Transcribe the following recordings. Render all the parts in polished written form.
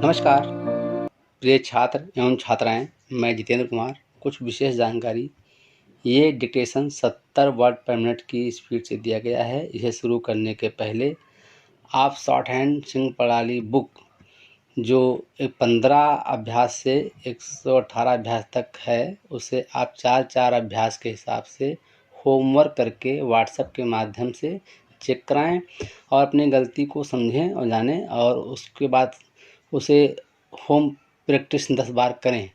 नमस्कार प्रिय छात्र एवं छात्राएं, मैं जितेंद्र कुमार। कुछ विशेष जानकारी। ये डिक्टेशन 70 वर्ड पर मिनट की स्पीड से दिया गया है। इसे शुरू करने के पहले आप शॉर्ट हैंड सिंह प्रणाली बुक जो 15 अभ्यास से 118 अभ्यास तक है, उसे आप 4-4 अभ्यास के हिसाब से होमवर्क करके व्हाट्सएप के माध्यम से चेक कराएं और अपनी गलती को समझें और जानें, और उसके बाद उसे होम प्रैक्टिस 10 बार करें।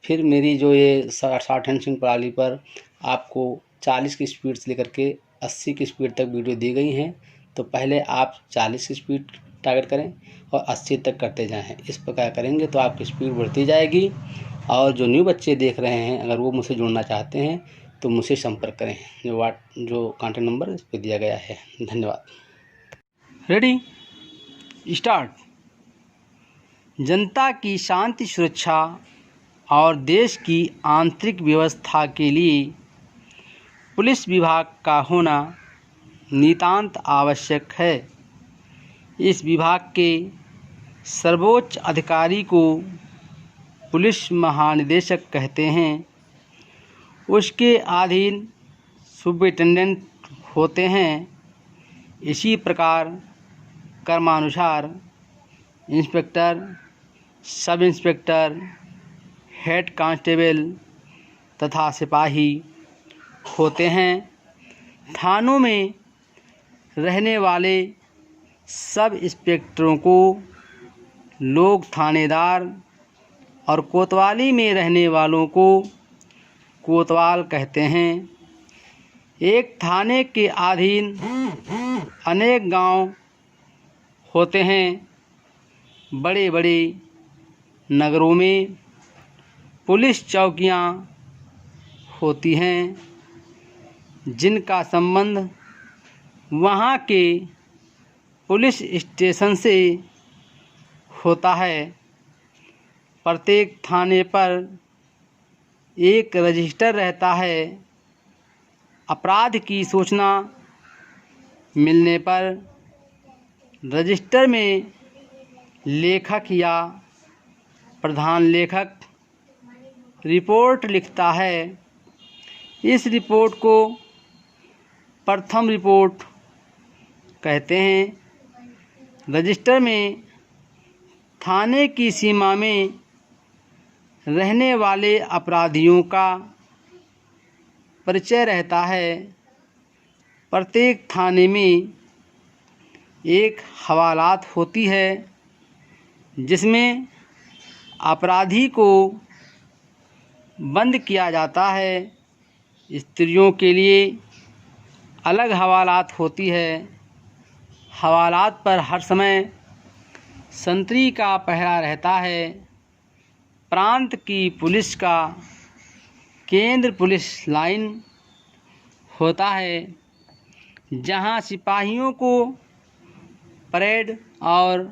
फिर मेरी जो ये शॉर्ट हैंड सिंह प्रणाली पर आपको 40 की स्पीड से लेकर के 80 की स्पीड तक वीडियो दी गई हैं, तो पहले आप 40 की स्पीड टारगेट करें और 80 तक करते जाएं। इस प्रकार करेंगे तो आपकी स्पीड बढ़ती जाएगी। और जो न्यू बच्चे देख रहे हैं, अगर वो मुझसे जुड़ना चाहते हैं तो मुझसे संपर्क करें। जो कॉन्टैक्ट नंबर इस पर दिया गया है। धन्यवाद। Ready, start. जनता की शांति, सुरक्षा और देश की आंतरिक व्यवस्था के लिए पुलिस विभाग का होना नितांत आवश्यक है। इस विभाग के सर्वोच्च अधिकारी को पुलिस महानिदेशक कहते हैं। उसके अधीन सुपरिटेंडेंट होते हैं। इसी प्रकार क्रमानुसार inspector, sub inspector, head constable तथा सिपाही होते हैं। थानों में रहने वाले सब इंस्पेक्टरों को लोग थानेदार और कोतवाली में रहने वालों को कोतवाल कहते हैं। एक थाने के अधीन अनेक गांव होते हैं। बड़े बड़े नगरों में पुलिस चौकियां होती हैं, जिनका संबंध वहां के पुलिस स्टेशन से होता है। प्रत्येक थाने पर एक रजिस्टर रहता है। अपराध की सूचना मिलने पर रजिस्टर में लेखक या प्रधान लेखक रिपोर्ट लिखता है। इस रिपोर्ट को प्रथम रिपोर्ट कहते हैं। रजिस्टर में थाने की सीमा में रहने वाले अपराधियों का परिचय रहता है। प्रत्येक थाने में एक हवालात होती है, जिसमें अपराधी को बंद किया जाता है। स्त्रियों के लिए अलग हवालात होती है। हवालात पर हर समय संतरी का पहरा रहता है। प्रांत की पुलिस का केंद्र पुलिस लाइन होता है, जहां सिपाहियों को परेड और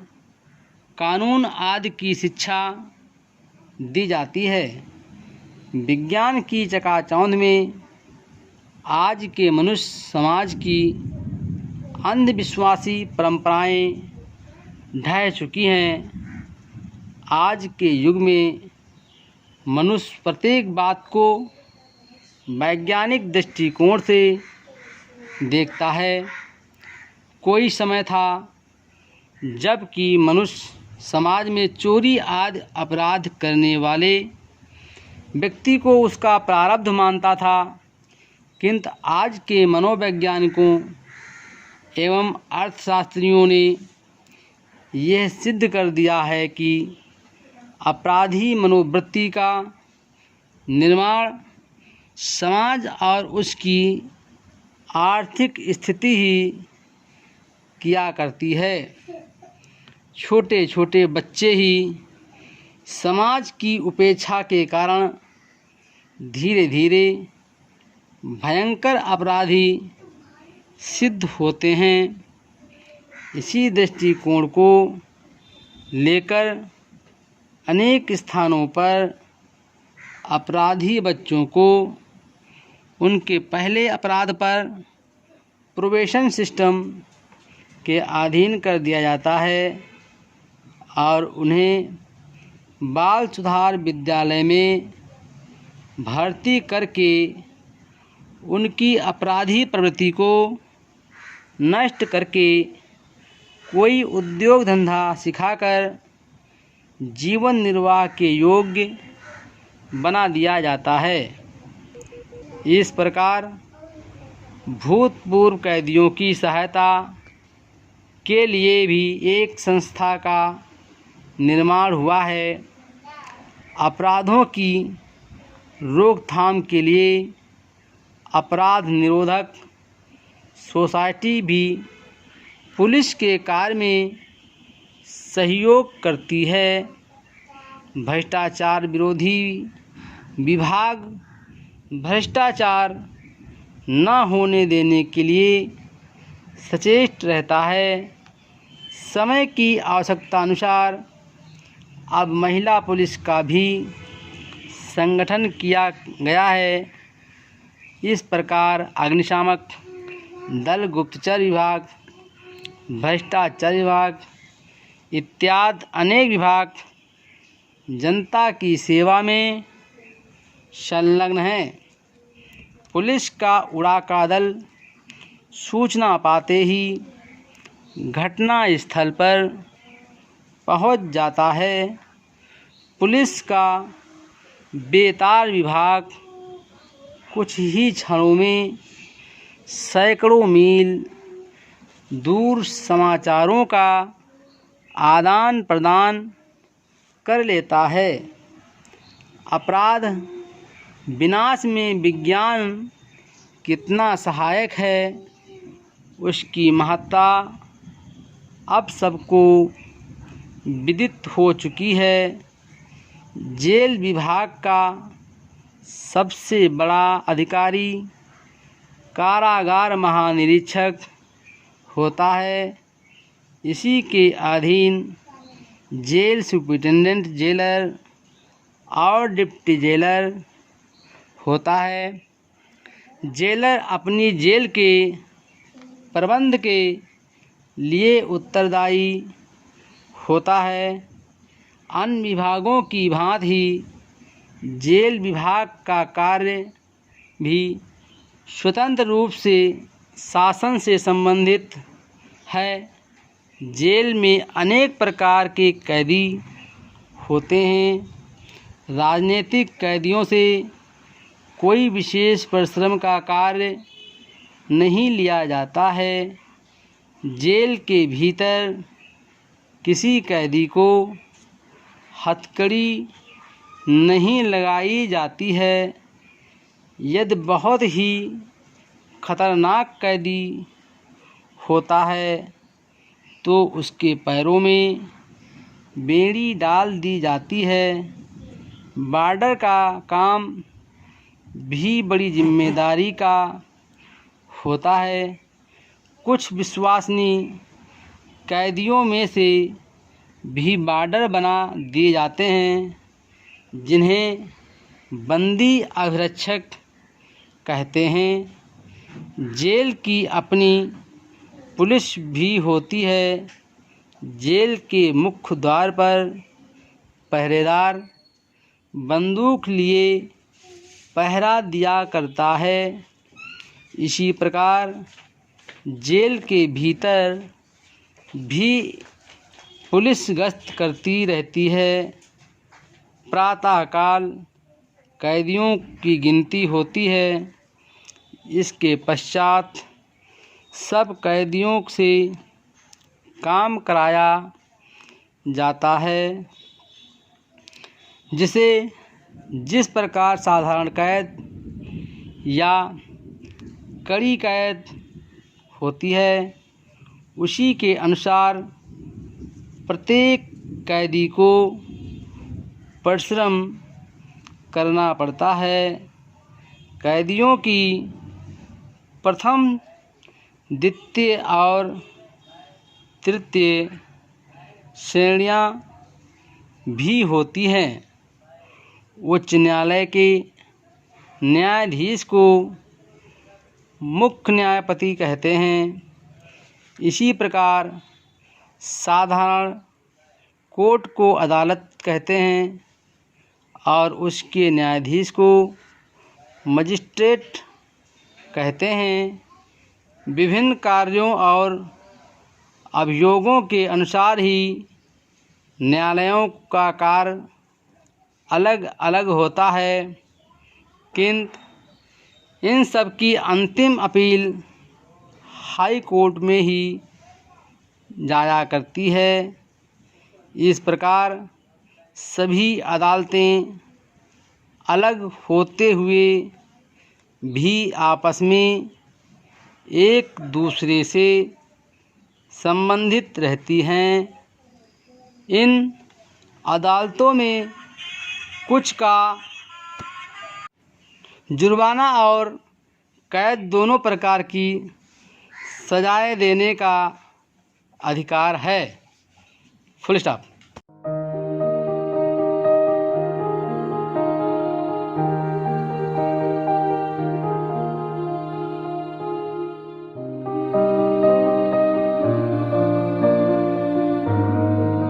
कानून आदि की शिक्षा दी जाती है। विज्ञान की चकाचौंध में आज के मनुष्य समाज की अंधविश्वासी परंपराएं ढह चुकी हैं। आज के युग में मनुष्य प्रत्येक बात को वैज्ञानिक दृष्टिकोण से देखता है। कोई समय था जबकि मनुष्य समाज में चोरी आदि अपराध करने वाले व्यक्ति को उसका प्रारब्ध मानता था, किंतु आज के मनोवैज्ञानिकों एवं अर्थशास्त्रियों ने यह सिद्ध कर दिया है कि अपराधी मनोवृत्ति का निर्माण समाज और उसकी आर्थिक स्थिति ही किया करती है। छोटे छोटे बच्चे ही समाज की उपेक्षा के कारण धीरे धीरे भयंकर अपराधी सिद्ध होते हैं। इसी दृष्टिकोण को लेकर अनेक स्थानों पर अपराधी बच्चों को उनके पहले अपराध पर प्रोबेशन सिस्टम के अधीन कर दिया जाता है और उन्हें बाल सुधार विद्यालय में भर्ती करके उनकी अपराधी प्रवृत्ति को नष्ट करके कोई उद्योग धंधा सिखाकर जीवन निर्वाह के योग्य बना दिया जाता है। इस प्रकार भूतपूर्व कैदियों की सहायता के लिए भी एक संस्था का निर्माण हुआ है। अपराधों की रोकथाम के लिए अपराध निरोधक सोसाइटी भी पुलिस के कार्य में सहयोग करती है। भ्रष्टाचार विरोधी विभाग भ्रष्टाचार न होने देने के लिए सचेत रहता है। समय की आवश्यकता अनुसार अब महिला पुलिस का भी संगठन किया गया है। इस प्रकार अग्निशामक दल, गुप्तचर विभाग, भ्रष्टाचार विभाग इत्यादि अनेक विभाग जनता की सेवा में संलग्न हैं। पुलिस का उड़ाका दल सूचना पाते ही घटना स्थल पर पहुंच जाता है। पुलिस का बेतार विभाग कुछ ही क्षणों में सैकड़ों मील दूर समाचारों का आदान प्रदान कर लेता है। अपराध विनाश में विज्ञान कितना सहायक है, उसकी महत्ता अब सबको विदित हो चुकी है। जेल विभाग का सबसे बड़ा अधिकारी कारागार महानिरीक्षक होता है। इसी के अधीन जेल सुपरिटेंडेंट, जेलर और डिप्टी जेलर होता है। जेलर अपनी जेल के प्रबंध के लिए उत्तरदायी होता है। अन्य विभागों की भांति ही जेल विभाग का कार्य भी स्वतंत्र रूप से शासन से संबंधित है। जेल में अनेक प्रकार के कैदी होते हैं। राजनीतिक कैदियों से कोई विशेष परिश्रम का कार्य नहीं लिया जाता है। जेल के भीतर किसी कैदी को हथकड़ी नहीं लगाई जाती है। यदि बहुत ही खतरनाक कैदी होता है तो उसके पैरों में बेड़ी डाल दी जाती है। वार्डर का काम भी बड़ी जिम्मेदारी का होता है। कुछ विश्वसनीय कैदियों में से भी वार्डर बना दिए जाते हैं, जिन्हें बंदी अभिरक्षक कहते हैं। जेल की अपनी पुलिस भी होती है। जेल के मुख्य द्वार पर पहरेदार बंदूक लिए पहरा दिया करता है। इसी प्रकार जेल के भीतर भी पुलिस गश्त करती रहती है। प्रातःकाल कैदियों की गिनती होती है। इसके पश्चात सब कैदियों से काम कराया जाता है। जिसे जिस प्रकार साधारण कैद या कड़ी कैद होती है, उसी के अनुसार प्रत्येक कैदी को परिश्रम करना पड़ता है। कैदियों की प्रथम, द्वितीय और तृतीय श्रेणियां भी होती हैं। उच्च न्यायालय के न्यायाधीश को मुख्य न्यायपति कहते हैं। इसी प्रकार साधारण कोर्ट को अदालत कहते हैं और उसके न्यायाधीश को मजिस्ट्रेट कहते हैं। विभिन्न कार्यों और अभियोगों के अनुसार ही न्यायालयों का कार्य अलग अलग होता है, किंतु इन सब की अंतिम अपील हाई कोर्ट में ही जाया करती है। इस प्रकार सभी अदालतें अलग होते हुए भी आपस में एक दूसरे से संबंधित रहती हैं। इन अदालतों में कुछ का जुर्माना और कैद दोनों प्रकार की सजाएं देने का अधिकार है। Full stop.